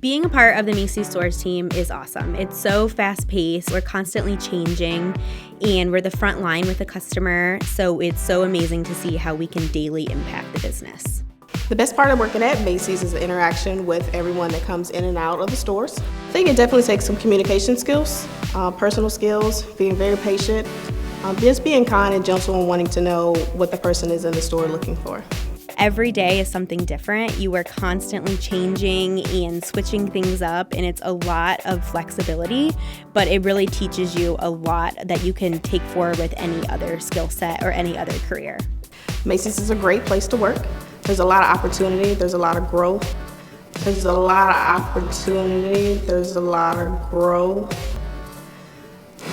Being a part of the Macy's stores team is awesome. It's so fast-paced, we're constantly changing, and we're the front line with the customer, so it's so amazing to see how we can daily impact the business. The best part of working at Macy's is the interaction with everyone that comes in and out of the stores. I think it definitely takes some communication skills, personal skills, being very patient, just being kind and gentle and wanting to know what the person is in the store looking for. Every day is something different. You are constantly changing and switching things up, and it's a lot of flexibility, but it really teaches you a lot that you can take forward with any other skill set or any other career. Macy's is a great place to work. There's a lot of opportunity, there's a lot of growth. There's a lot of opportunity, there's a lot of growth.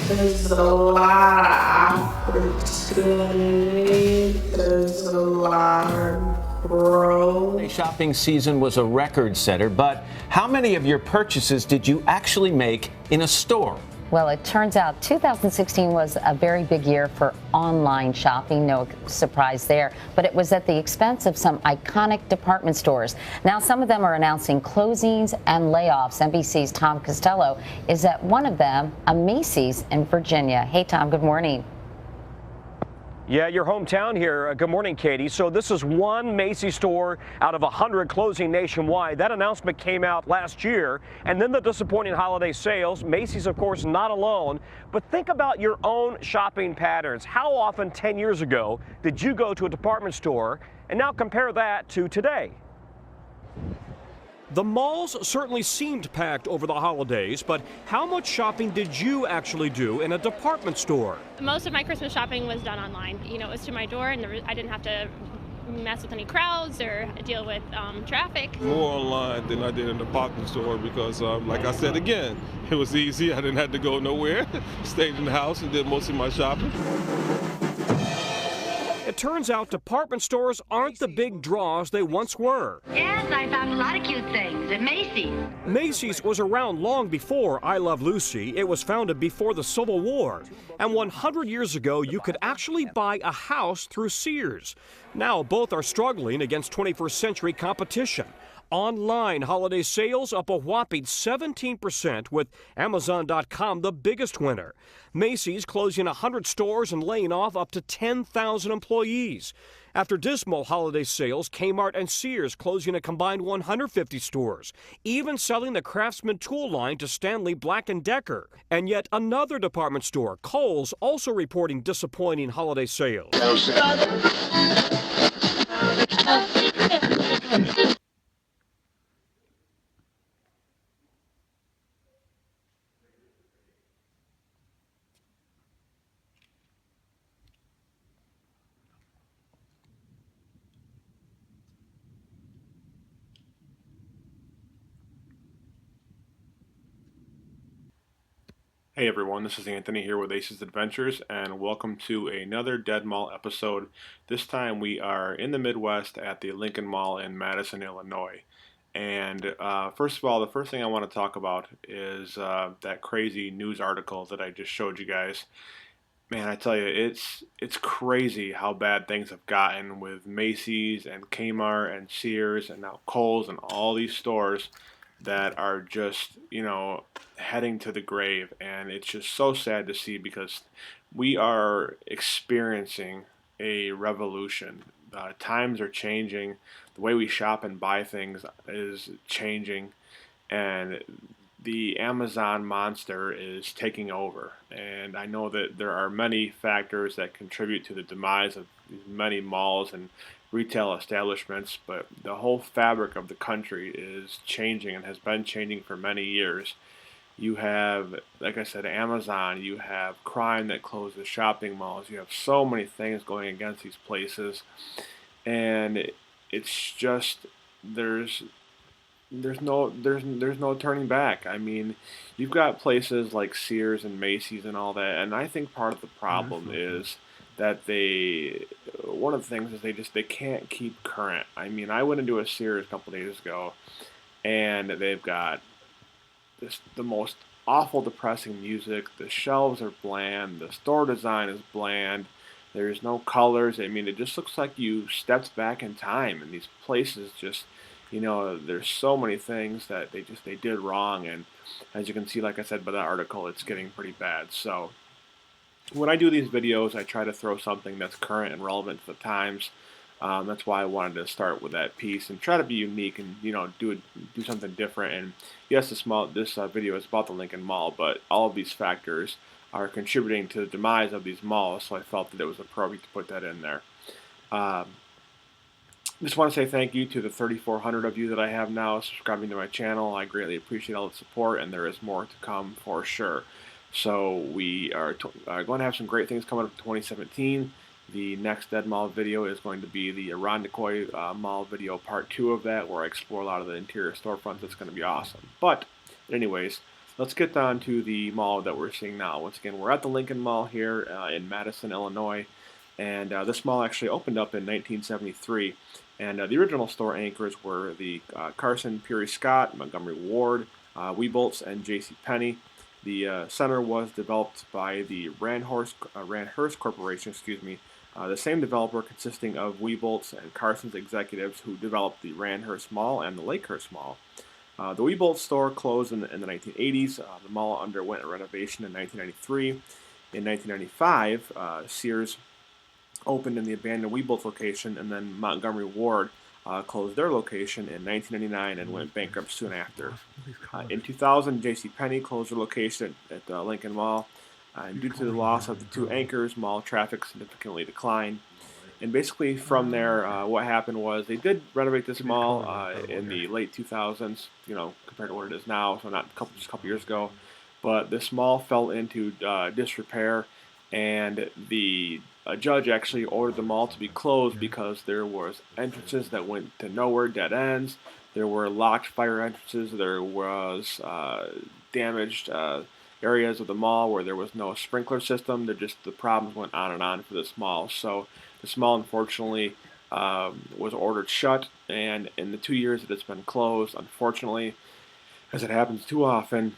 There's a lot of opportunity, there's a lot of growth. The shopping season was a record setter, but how many of your purchases did you actually make in a store? Well, it turns out 2016 was a very big year for online shopping. No surprise there. But it was at the expense of some iconic department stores. Now, some of them are announcing closings and layoffs. NBC's Tom Costello is at one of them, a Macy's in Virginia. Hey, Tom, good morning. Yeah, your hometown here. Good morning, Katie. So this is one Macy's store out of 100 closing nationwide. That announcement came out last year. And then the disappointing holiday sales. Macy's, of course, not alone. But think about your own shopping patterns. How often 10 years ago did you go to a department store? And now compare that to today. The malls certainly seemed packed over the holidays, but how much shopping did you actually do in a department store? Most of my Christmas shopping was done online. You know, it was to my door, and I didn't have to mess with any crowds or deal with traffic. More online than I did in the department store because, like I said again, it was easy. I didn't have to go nowhere. Stayed in the house and did most of my shopping. It turns out department stores aren't the big draws they once were. Yes, I found a lot of cute things at Macy's. Macy's was around long before I Love Lucy. It was founded before the Civil War. And 100 years ago, you could actually buy a house through Sears. Now, both are struggling against 21st century competition. Online holiday sales up a whopping 17%, with Amazon.com the biggest winner. Macy's closing 100 stores and laying off up to 10,000 employees. After dismal holiday sales, Kmart and Sears closing a combined 150 stores, even selling the Craftsman tool line to Stanley Black & Decker. And yet another department store, Kohl's, also reporting disappointing holiday sales. Hey everyone, this is Anthony here with Ace's Adventures, and welcome to another Dead Mall episode. This time we are in the Midwest at the Lincoln Mall in Madison, Illinois. And first of all, the first thing I want to talk about is that crazy news article that I just showed you guys. Man, I tell you, it's crazy how bad things have gotten with Macy's and Kmart and Sears and now Kohl's and all these stores that are just, heading to the grave. And it's just so sad to see because we are experiencing a revolution. Times are changing. The way we shop and buy things is changing. And the Amazon monster is taking over. And I know that there are many factors that contribute to the demise of many malls and retail establishments, but the whole fabric of the country is changing and has been changing for many years. You have, like I said, Amazon, you have crime that closes shopping malls, you have so many things going against these places, and it's just there's no turning back. I mean, you've got places like Sears and Macy's and all that, and I think part of the problem is that one of the things is they can't keep current. I mean, I went into a Sears a couple days ago, and they've got the most awful, depressing music. The shelves are bland. The store design is bland. There's no colors. I mean, it just looks like you stepped back in time, and these places just, there's so many things that they did wrong, and as you can see, like I said by that article, it's getting pretty bad. So when I do these videos, I try to throw something that's current and relevant to the times. That's why I wanted to start with that piece and try to be unique and do something different. And yes, this video is about the Lincoln Mall, but all of these factors are contributing to the demise of these malls. So I felt that it was appropriate to put that in there. Um, just want to say thank you to the 3,400 of you that I have now subscribing to my channel. I greatly appreciate all the support, and there is more to come for sure. So we are going to have some great things coming up in 2017. The next Dead Mall video is going to be the Irondequoit Mall video, part 2 of that, where I explore a lot of the interior storefronts. It's going to be awesome. But anyways, let's get down to the mall that we're seeing now. Once again, we're at the Lincoln Mall here in Madison, Illinois. And this mall actually opened up in 1973. And the original store anchors were the Carson Peary Scott, Montgomery Ward, Weebolts, and J.C. Penney. The center was developed by the Randhurst Corporation, the same developer consisting of Weebolts and Carson's executives who developed the Randhurst Mall and the Lakehurst Mall. The Weebolts store closed in the 1980s. The mall underwent a renovation in 1993. In 1995, Sears opened in the abandoned Weebolts location, and then Montgomery Ward closed their location in 1999 and went bankrupt soon after. In 2000, J.C. Penney closed their location at Lincoln Mall, and due to the loss of the two anchors, mall traffic significantly declined. And basically from there, what happened was they did renovate this mall in the late 2000s, compared to what it is now, so not just a couple years ago. But this mall fell into disrepair, and a judge actually ordered the mall to be closed because there was entrances that went to nowhere, dead ends. There were locked fire entrances. There was damaged areas of the mall where there was no sprinkler system. The problems went on and on for this mall. So this mall, unfortunately, was ordered shut, and in the 2 years that it's been closed, unfortunately, as it happens too often,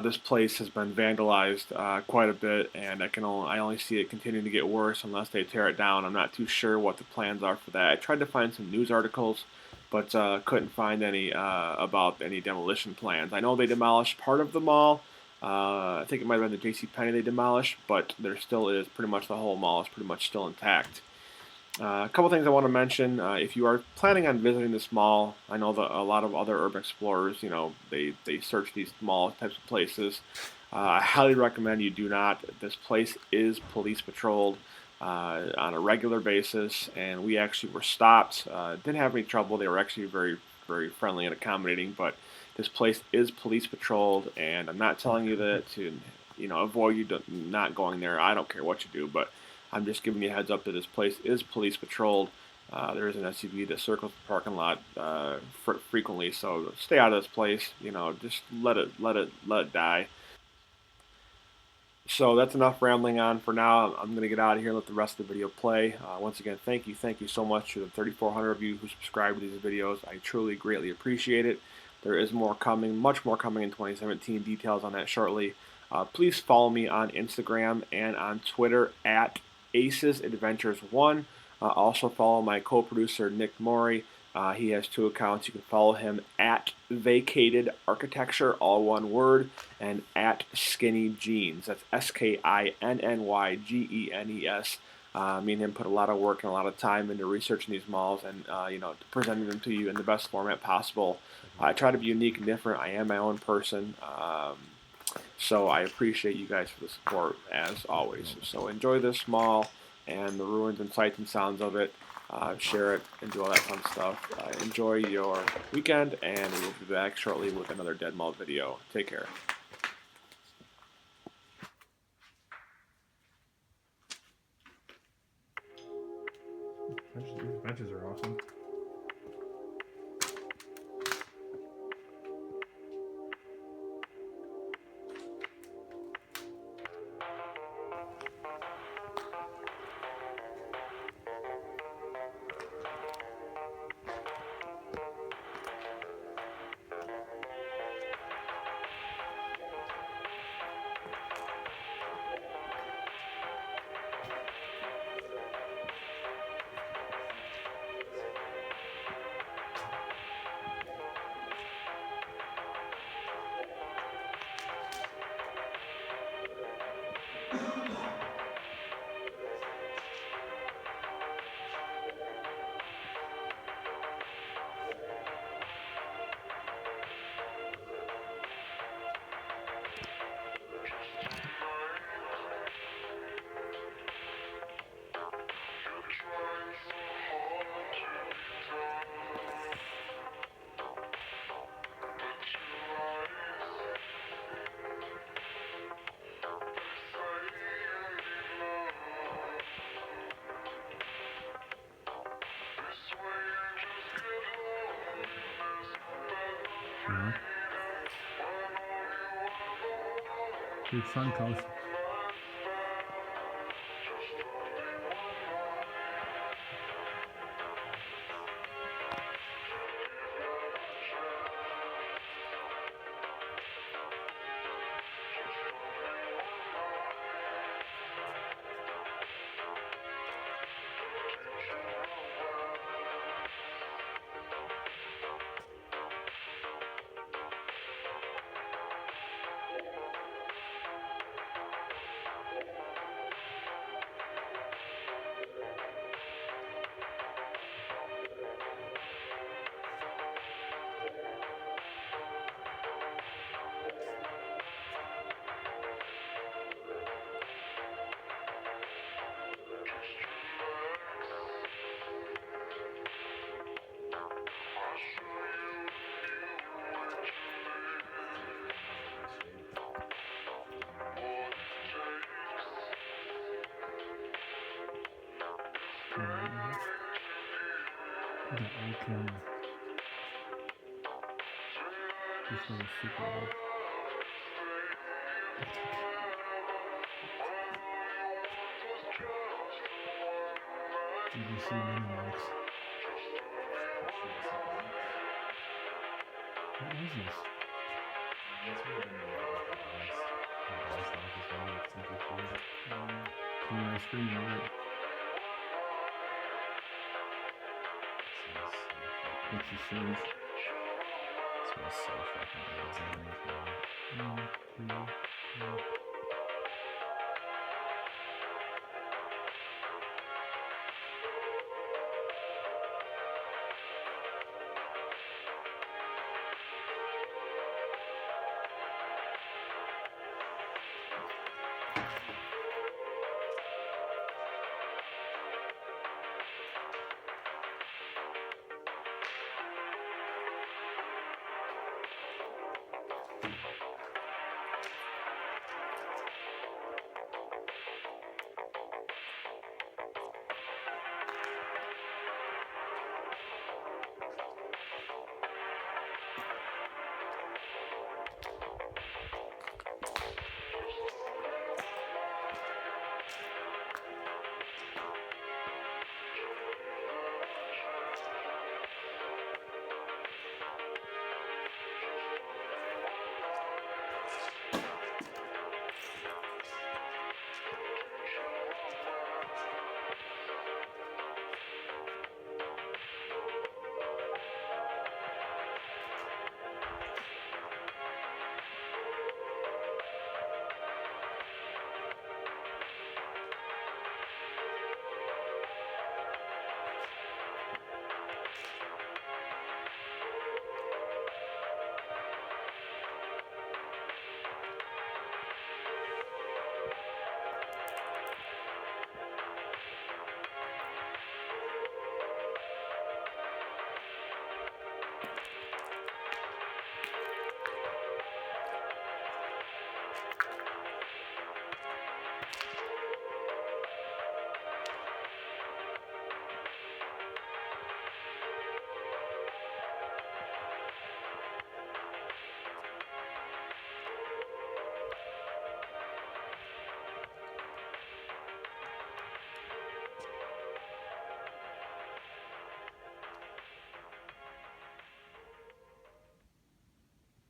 this place has been vandalized quite a bit, and I only see it continuing to get worse unless they tear it down. I'm not too sure what the plans are for that. I tried to find some news articles, but couldn't find any about any demolition plans. I know they demolished part of the mall. I think it might have been the J.C. Penney they demolished, but there still is pretty much the whole mall is pretty much still intact. A couple things I want to mention. If you are planning on visiting this mall, I know that a lot of other urban explorers, they search these mall types of places. I highly recommend you do not. This place is police patrolled on a regular basis, and we actually were stopped. Didn't have any trouble. They were actually very, very friendly and accommodating, but this place is police patrolled, and I'm not telling you that to, avoid you not going there. I don't care what you do, but I'm just giving you a heads up that this place is police patrolled. There is an SUV that circles the parking lot frequently, so stay out of this place. Just let it die. So that's enough rambling on for now. I'm going to get out of here and let the rest of the video play. Once again, thank you so much to the 3,400 of you who subscribe to these videos. I truly greatly appreciate it. There is more coming, much more coming in 2017. Details on that shortly. Please follow me on Instagram and on Twitter at Aces Adventures 1. Also follow my co-producer Nick Maury. He has 2 accounts. You can follow him at Vacated Architecture, all one word, and at Skinny Jeans. That's SKINNYGENES. Me and him put a lot of work and a lot of time into researching these malls and presenting them to you in the best format possible. I try to be unique and different. I am my own person. So I appreciate you guys for the support, as always. So enjoy this mall and the ruins and sights and sounds of it. Share it and do all that fun stuff. Enjoy your weekend, and we'll be back shortly with another Dead Mall video. Take care. These benches are awesome. Yeah. Big Suncoast. The old camera. This one is super old. BBC Minimax. What was this? Clean ice cream, you're right. It's a series. Smells so fucking good. Yeah.